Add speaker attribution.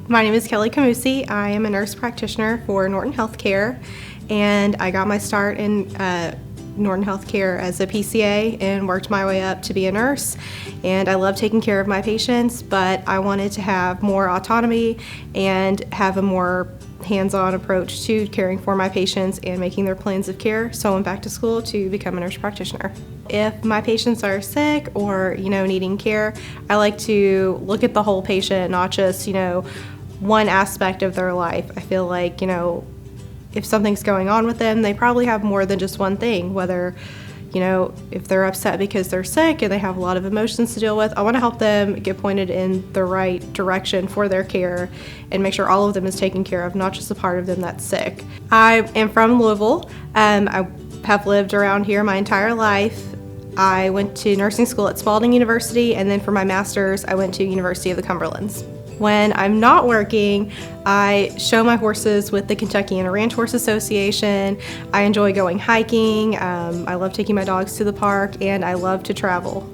Speaker 1: My name is Kelli Kamousi. I am a nurse practitioner for Norton Healthcare, and I got my start in Norton Healthcare as a PCA and worked my way up to be a nurse. And I love taking care of my patients, but I wanted to have more autonomy and have a more hands-on approach to caring for my patients and making their plans of care. So I went back to school to become a nurse practitioner. If my patients are sick or, needing care, I like to look at the whole patient, not just, one aspect of their life. I feel like, if something's going on with them, they probably have more than just one thing, whether, if they're upset because they're sick and they have a lot of emotions to deal with. I want to help them get pointed in the right direction for their care and make sure all of them is taken care of, not just a part of them that's sick. I am from Louisville. I have lived around here my entire life. I went to nursing school at Spalding University, and then for my master's, I went to University of the Cumberlands. When I'm not working, I show my horses with the Kentucky and Ranch Horse Association. I enjoy going hiking. I love taking my dogs to the park, and I love to travel.